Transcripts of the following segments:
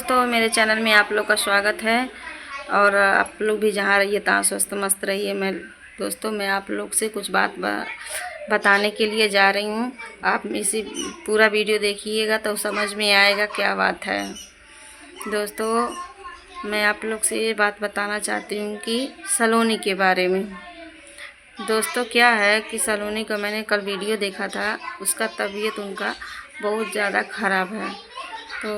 दोस्तों, मेरे चैनल में आप लोग का स्वागत है। और आप लोग भी जहाँ रहिए तहाँ स्वस्थ मस्त रहिए। मैं आप लोग से कुछ बात बताने के लिए जा रही हूँ। आप इसी पूरा वीडियो देखिएगा तो समझ में आएगा क्या बात है। दोस्तों, मैं आप लोग से ये बात बताना चाहती हूँ कि सलोनी के बारे में। दोस्तों, क्या है कि सलोनी का मैंने कल वीडियो देखा था, उसका तबीयत उनका बहुत ज़्यादा ख़राब है। तो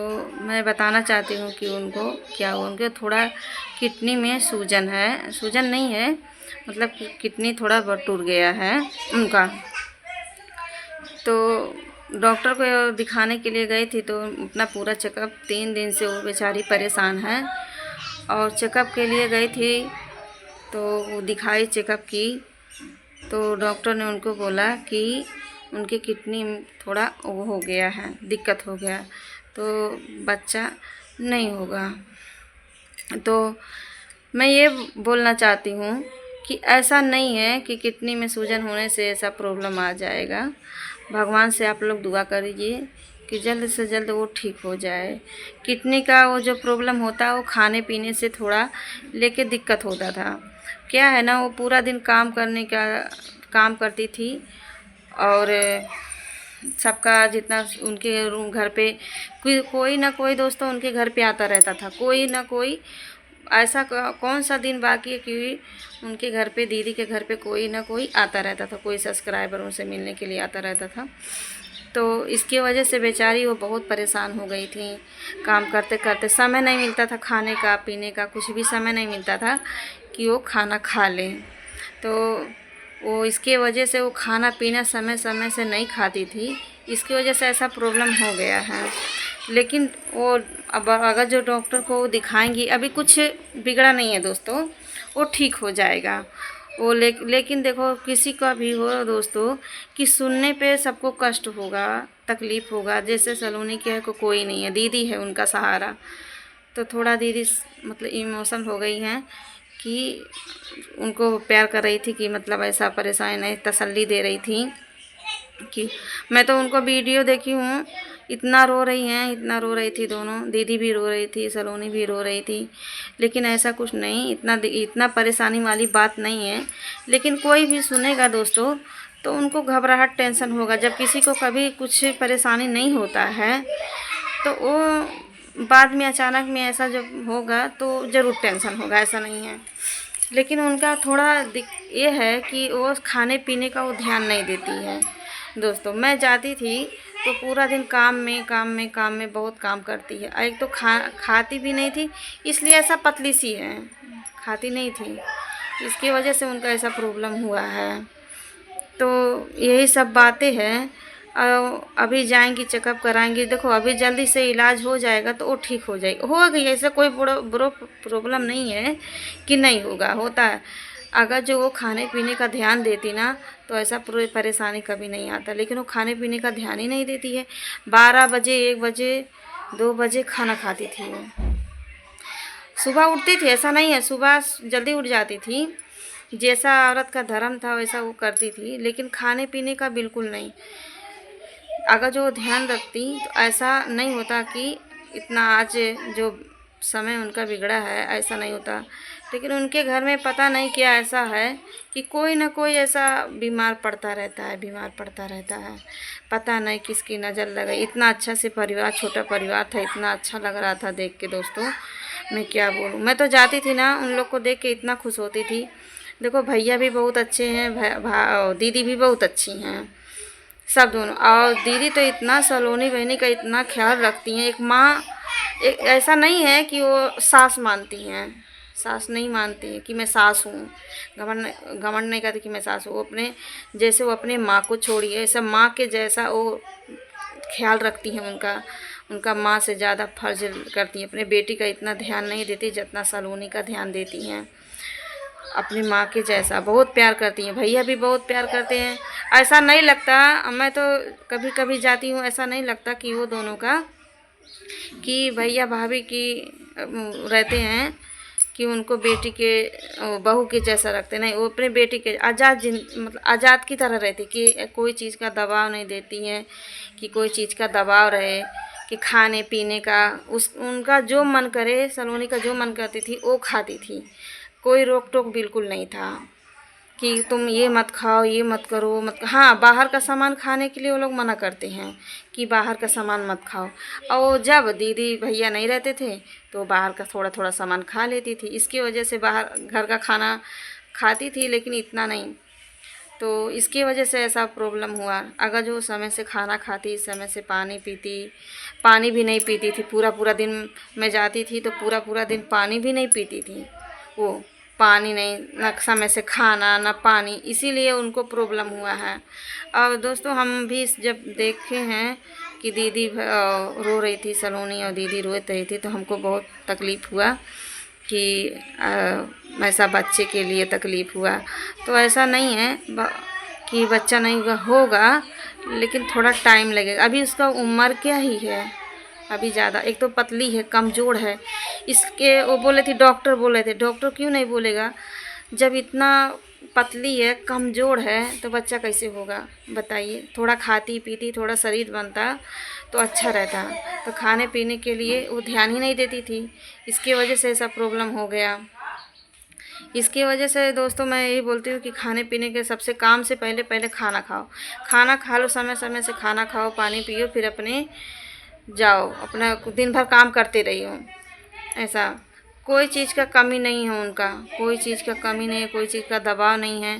मैं बताना चाहती हूँ कि उनको क्या हुआ। उनके थोड़ा किडनी में सूजन है, सूजन नहीं है मतलब किडनी थोड़ा बहुत टूट गया है उनका। तो डॉक्टर को दिखाने के लिए गई थी तो अपना पूरा चेकअप 3 दिन से वो बेचारी परेशान है। और चेकअप के लिए गई थी तो वो दिखाई चेकअप की तो डॉक्टर ने उनको बोला कि उनकी किडनी थोड़ा वो हो गया है, दिक्कत हो गया, तो बच्चा नहीं होगा। तो मैं ये बोलना चाहती हूँ कि ऐसा नहीं है कि किडनी में सूजन होने से ऐसा प्रॉब्लम आ जाएगा। भगवान से आप लोग दुआ करिए कि जल्द से जल्द वो ठीक हो जाए। किडनी का वो जो प्रॉब्लम होता है वो खाने पीने से थोड़ा लेके दिक्कत होता था। क्या है ना, वो पूरा दिन काम करती थी और सबका जितना उनके रूम घर पे कोई ना कोई दोस्तों उनके घर पे आता रहता था। कोई ना कोई ऐसा कौन सा दिन बाकी है कि उनके घर पे, दीदी के घर पे कोई ना कोई आता रहता था। कोई सब्सक्राइबर उनसे मिलने के लिए आता रहता था। तो इसकी वजह से बेचारी वो बहुत परेशान हो गई थी। काम करते करते समय नहीं मिलता था, खाने का पीने का कुछ भी समय नहीं मिलता था कि वो खाना खा लें। तो वो इसके वजह से वो खाना पीना समय समय से नहीं खाती थी, इसकी वजह से ऐसा प्रॉब्लम हो गया है। लेकिन वो अब अगर जो डॉक्टर को दिखाएंगी, अभी कुछ बिगड़ा नहीं है दोस्तों, वो ठीक हो जाएगा। वो लेकिन देखो, किसी का भी हो दोस्तों कि सुनने पे सबको कष्ट होगा, तकलीफ़ होगा। जैसे सलोनी के है को कोई नहीं है, दीदी है उनका सहारा। तो थोड़ा दीदी मतलब इमोशन हो गई हैं कि उनको प्यार कर रही थी कि मतलब ऐसा परेशान नहीं, तसल्ली दे रही थी कि मैं तो उनको वीडियो देखी हूँ, इतना रो रही हैं, इतना रो रही थी दोनों, दीदी भी रो रही थी, सलोनी भी रो रही थी। लेकिन ऐसा कुछ नहीं, इतना परेशानी वाली बात नहीं है। लेकिन कोई भी सुनेगा दोस्तों तो उनको घबराहट, टेंशन होगा। जब किसी को कभी कुछ परेशानी नहीं होता है तो वो बाद में अचानक में ऐसा जब होगा तो ज़रूर टेंशन होगा, ऐसा नहीं है। लेकिन उनका थोड़ा ये है कि वो खाने पीने का वो ध्यान नहीं देती है। दोस्तों, मैं जाती थी तो पूरा दिन काम में बहुत काम करती है। एक तो खाती भी नहीं थी, इसलिए ऐसा पतली सी है, खाती नहीं थी, इसकी वजह से उनका ऐसा प्रॉब्लम हुआ है। तो यही सब बातें हैं। अभी जाएंगी, चेकअप कराएंगी। देखो, अभी जल्दी से इलाज हो जाएगा तो वो ठीक हो जाएगी। हो गई, ऐसा कोई बड़ा प्रॉब्लम नहीं है कि नहीं होगा, होता है। अगर जो वो खाने पीने का ध्यान देती ना तो ऐसा परेशानी कभी नहीं आता। लेकिन वो खाने पीने का ध्यान ही नहीं देती है। 12 बजे, 1 बजे, 2 बजे खाना खाती थी वो। सुबह उठती थी, ऐसा नहीं है, सुबह जल्दी उठ जाती थी, जैसा औरत का धर्म था वैसा वो करती थी। लेकिन खाने पीने का बिल्कुल नहीं। अगर जो ध्यान रखती तो ऐसा नहीं होता कि इतना आज जो समय उनका बिगड़ा है, ऐसा नहीं होता। लेकिन उनके घर में पता नहीं क्या ऐसा है कि कोई ना कोई ऐसा बीमार पड़ता रहता है। पता नहीं किसकी नज़र लग गई। इतना अच्छा से परिवार, छोटा परिवार था, इतना अच्छा लग रहा था देख के दोस्तों, मैं क्या बोलूँ। मैं तो जाती थी ना, उन लोग को देख के इतना खुश होती थी। देखो, भैया भी बहुत अच्छे हैं, दीदी भी बहुत अच्छी हैं, सब दोनों। और दीदी तो इतना सलोनी बहनी का इतना ख्याल रखती हैं, एक माँ। ऐसा नहीं है कि वो सास मानती हैं, सास नहीं मानती है कि मैं सास हूँ। घमंड नहीं करती कि मैं सास हूँ। वो अपने जैसे वो अपने माँ को छोड़ी है, ऐसा माँ के जैसा वो ख्याल रखती हैं। उनका माँ से ज़्यादा फर्ज करती हैं। अपने बेटी का इतना ध्यान नहीं देती जितना सलोनी का ध्यान देती हैं। अपनी माँ के जैसा बहुत प्यार करती हैं। भैया भी बहुत प्यार करते हैं। ऐसा नहीं लगता, मैं तो कभी कभी जाती हूँ, ऐसा नहीं लगता कि वो दोनों का, कि भैया भाभी की रहते हैं कि उनको बेटी के, बहू के जैसा रखते। नहीं, वो अपने बेटी के मतलब आज़ाद की तरह रहती, कि कोई चीज़ का दबाव नहीं देती हैं, कि कोई चीज़ का दबाव रहे कि खाने पीने का उनका जो मन करे, सलोनी का जो मन करती थी वो खाती थी। कोई रोक टोक बिल्कुल नहीं था कि तुम ये मत खाओ, ये मत करो, मत। हाँ, बाहर का सामान खाने के लिए वो लोग मना करते हैं कि बाहर का सामान मत खाओ। और जब दीदी भैया नहीं रहते थे तो बाहर का थोड़ा थोड़ा सामान खा लेती थी। इसकी वजह से बाहर घर का खाना खाती थी लेकिन इतना नहीं, तो इसकी वजह से ऐसा प्रॉब्लम हुआ। अगर जो समय से खाना खाती, समय से पानी पीती, पानी भी नहीं पीती थी। पूरा पूरा दिन मैं जाती थी तो पूरा पूरा दिन पानी भी नहीं पीती थी वो। पानी नहीं, न समय से खाना न पानी, इसीलिए उनको प्रॉब्लम हुआ है। और दोस्तों हम भी जब देखे हैं कि दीदी रो रही थी, सलोनी और दीदी रो रही थी, तो हमको बहुत तकलीफ़ हुआ कि ऐसा बच्चे के लिए तकलीफ़ हुआ। तो ऐसा नहीं है कि बच्चा नहीं होगा, लेकिन थोड़ा टाइम लगेगा। अभी उसका उम्र क्या ही है, अभी ज़्यादा, एक तो पतली है, कमज़ोर है। इसके वो बोले थे, डॉक्टर बोले थे। डॉक्टर क्यों नहीं बोलेगा, जब इतना पतली है, कमज़ोर है, तो बच्चा कैसे होगा बताइए। थोड़ा खाती पीती, थोड़ा शरीर बनता तो अच्छा रहता। तो खाने पीने के लिए वो ध्यान ही नहीं देती थी, इसकी वजह से ऐसा प्रॉब्लम हो गया। इसकी वजह से दोस्तों मैं यही बोलती हूँ कि खाने पीने के सबसे काम से पहले पहले खाना खाओ। खाना खा लो, समय समय से खाना खाओ, पानी पियो, फिर अपने जाओ, अपना दिन भर काम करते रहिए। ऐसा कोई चीज़ का कमी नहीं है उनका, कोई चीज़ का कमी नहीं है, कोई चीज़ का दबाव नहीं है।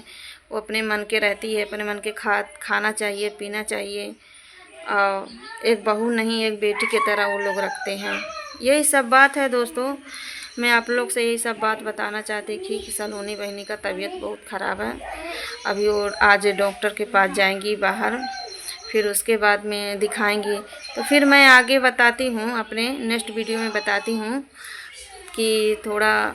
वो अपने मन के रहती है, अपने मन के खाना चाहिए, पीना चाहिए। और एक बहू नहीं, एक बेटी की तरह वो लोग रखते हैं। यही सब बात है दोस्तों। मैं आप लोग से यही सब बात बताना चाहती थी कि सलोनी बहनी का तबीयत बहुत ख़राब है। अभी वो आज डॉक्टर के पास जाएंगी बाहर, फिर उसके बाद में दिखाएंगी। तो फिर मैं आगे बताती हूँ, अपने नेक्स्ट वीडियो में बताती हूँ कि थोड़ा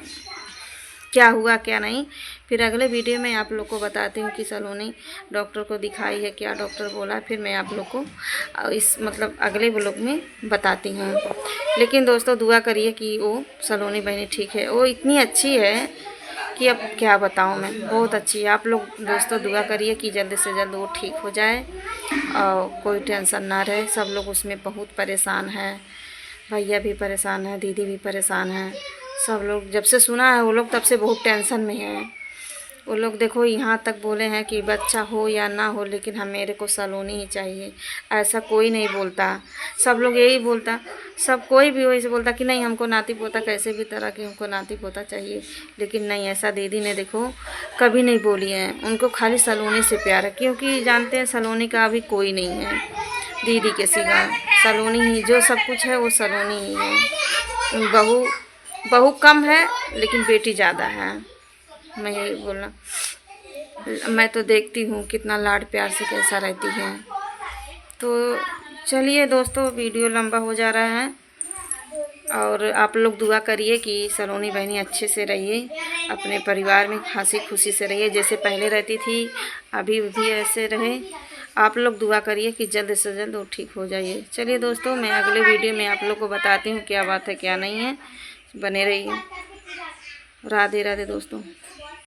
क्या हुआ क्या नहीं। फिर अगले वीडियो में आप लोग को बताती हूँ कि सलोनी डॉक्टर को दिखाई है, क्या डॉक्टर बोला, फिर मैं आप लोग को इस मतलब अगले व्लॉग में बताती हूँ। लेकिन दोस्तों दुआ करिए कि वो सलोनी बहनी ठीक है। वो इतनी अच्छी है कि अब क्या बताऊँ मैं, बहुत अच्छी है। आप लोग दोस्तों दुआ करिए कि जल्द से जल्द वो ठीक हो जाए और कोई टेंशन ना रहे। सब लोग उसमें बहुत परेशान है, भैया भी परेशान है, दीदी भी परेशान है। सब लोग जब से सुना है वो लोग तब से बहुत टेंशन में हैं। वो लोग देखो यहाँ तक बोले हैं कि बच्चा हो या ना हो, लेकिन मेरे को सलोनी ही चाहिए। ऐसा कोई नहीं बोलता, सब लोग यही बोलता, सब कोई भी वही से बोलता कि नहीं हमको नाती पोता कैसे भी तरह के हमको नाती पोता चाहिए। लेकिन नहीं, ऐसा दीदी ने देखो कभी नहीं बोली है। उनको खाली सलोनी से प्यार है, क्योंकि जानते हैं सलोनी का अभी कोई नहीं है दीदी के सिवा। सलोनी ही जो सब कुछ है, वो सलोनी ही है। बहू कम है लेकिन बेटी ज़्यादा है। मैं यही बोलना, मैं तो देखती हूँ कितना लाड प्यार से कैसा रहती है। तो चलिए दोस्तों, वीडियो लंबा हो जा रहा है और आप लोग दुआ करिए कि सलोनी बहनी अच्छे से रहिए, अपने परिवार में हंसी खुशी से रहिए, जैसे पहले रहती थी अभी भी ऐसे रहे। आप लोग दुआ करिए कि जल्द से जल्द वो ठीक हो जाइए। चलिए दोस्तों, मैं अगले वीडियो में आप लोग को बताती हूँ क्या बात है क्या नहीं है। बने रहिए। राधे राधे दोस्तों।